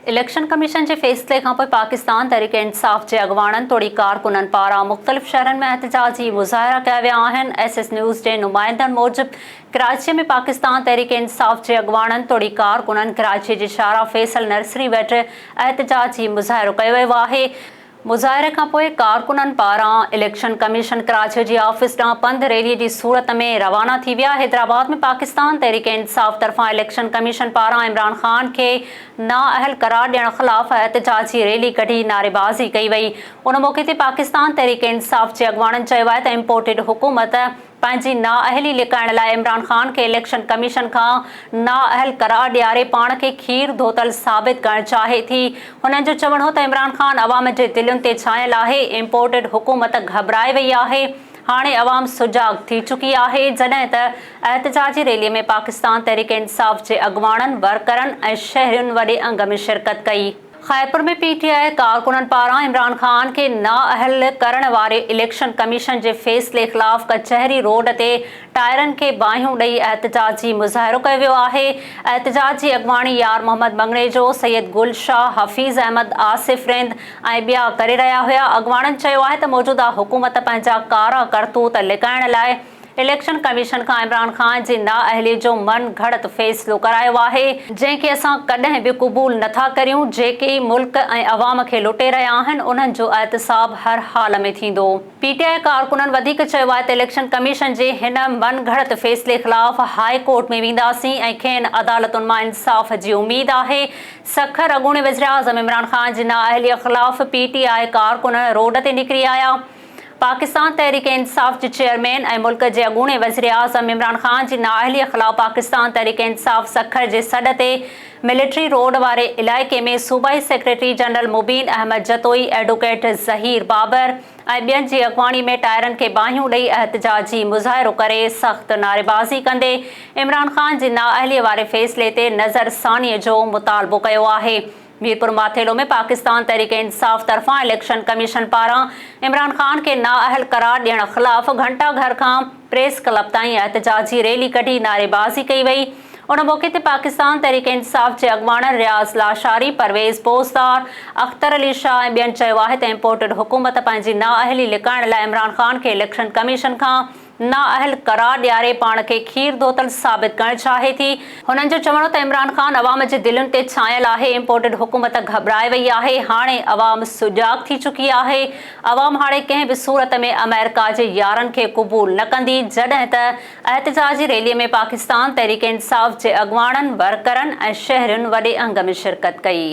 Election commission के फैसले खां पोइ पाकिस्तान तहरीक इंसाफ़ के अगवाणनि तोड़ी कारकुननि पारां मुख़्तलिफ़ शहरनि में एहतजाजी मुज़ाहिरा कया विया आहिनि। SS न्यूज़ के नुमाइंदनि मूजिब कराची में पाकिस्तान तहरीक इंसाफ़ के अगवाणनि तोड़ी कारकुननि कराची के शारा फैसल नर्सरी वेठि एहतजाजी मुज़ाहिरो कयो वियो आहे। मुज़ाहिरे खां पोइ कारकुननि पारां इलेक्शन कमीशन कराची जी ऑफिस ॾांहुं पंध रैली की सूरत में रवाना थी विया। हैदराबाद में पाकिस्तान तहरीक इंसाफ़ तरफ़ां इलेक्शन कमीशन पारां इमरान ख़ान के नाअहल करार ॾियण ख़िलाफ़ एहतजाजी रैली कढी नारेबाज़ी कई वई। उन मौके ते पाकिस्तान तहरीक इंसाफ़ जे अगवाणनि चयो आहे त इम्पोर्टेड हुकूमत पंहिंजी नाअहली लिकाइण लाइ इमरान ख़ान के इलेक्शन कमीशन खां नाअहल करार ॾियारे पाण खे खीर धोतल साबित करणु चाहे थी। हुननि जो चवणु हो त इमरान ख़ान अवाम जे दिलुनि ते छायल आहे। इम्पोर्टेड हुकूमत घबराए वई आहे। हाणे अवाम सुजाग थी चुकी आहे। जॾहिं त एहतजाजी रैलीअ में पाकिस्तान तहरीक इंसाफ़ जे अगवाणनि वर्करनि ऐं शहरियुनि वॾे अंग में शिरकत कई। खैरपुर में PTI कारकुननि पारां इमरान ख़ान के नाअहल करण वारे इलेक्शन कमीशन जे फैसले ख़िलाफ़ कचहरी रोड ते टायरनि खे बाहियूं ॾेई एहतजाजी मुज़ाहिरो कयो वियो आहे। एहतजाजी अगवाणी यार मोहम्मद मंगणेजो, सैयद गुल शाह, हफ़ीज़ अहमद, आसिफ रिंद ऐं ॿिया करे रहिया हुआ। अगवाणनि चयो आहे त मौजूदा हुकूमत पंहिंजा कारा करतूत लिकाइण लाइ इलेक्शन कमीशन खां इमरान ख़ान जी नाअहली जो मन घड़त फैसलो करायो आहे, जंहिंखे असां कॾहिं बि क़बूल नथा करियूं। जेके मुल्क ऐं अवाम खे लुटे रहिया आहिनि उन्हनि जो एहतसाब हर हाल में थींदो। PTI कारकुननि वधीक चयो आहे त इलेक्शन कमीशन जे हिन मन घड़त फैसले ख़िलाफ़ हाई कोर्ट में वेंदासीं ऐं खेनि अदालतुनि मां इंसाफ़ जी उमेद आहे। सखर अॻूणे वज़ीर आज़म इमरान ख़ान जी नाअहलीअ ख़िलाफ़ PTI कारकुन रोड ते निकिरी आया। पाकिस्तान तहरीक इंसाफ़ जे चेयरमैन ऐं मुल्क जे अॻूणे वज़ीर आज़म इमरान ख़ान जी नाअहलीअ ख़िलाफ़ पाकिस्तान तहरीक इंसाफ़ सखर जे सॾ ते मिलिट्री रोड वारे इलाइक़े में सूबाई सेक्रेटरी जनरल मुबीन अहमद जतोई, एडवोकेट ज़हीर बाबर ऐं ॿियनि जी अॻवाणी में टायरनि खे बाहियूं ॾेई एहतजाजी मुज़ाहिरो करे सख़्त नारेबाज़ी कंदे इमरान ख़ान जी नाअहलीअ वारे फ़ैसले ते नज़रसानीअ जो मुतालबो कयो आहे। मीरपुर माथेलो में पाकिस्तान तहरीक इंसाफ़ तरफ़ां इलेक्शन कमीशन पारां इमरान ख़ान के नाअहल करार ॾियण ख़िलाफ़ घंटा घर खां प्रेस क्लब ताईं एहतजाजी रैली कढी नारेबाज़ी कई वई। उन मौके ते पाकिस्तान तहरीक इंसाफ़ जे अॻवाणनि रियाज़ लाशारी, परवेज़ पोस्तार, अख्तर अली शाह ऐं ॿियनि चयो आहे त इम्पोर्टेड हुकूमत पंहिंजी नाअहली लिकाइण लाइ इमरान ख़ान खे इलेक्शन कमीशन खां नाअहल करार ॾियारे पाण खे खीर धोतल साबित करणु चाहे थी। हुननि जो चवणो त इमरान ख़ान अवाम जे दिलुनि ते छायल आहे। इम्पोर्टेड हुकूमत घबराए वई आहे। हाणे अवाम सुजाग थी चुकी आहे। अवाम हाणे कंहिं बि सूरत में अमेरिका जे यारनि खे क़बूल न कंदी। जॾहिं त एहतजाजी रैलीअ में पाकिस्तान तहरीक इंसाफ़ जे अॻवाणनि, वर्करनि ऐं शहरियुनि वॾे अंग में शिरकत कई।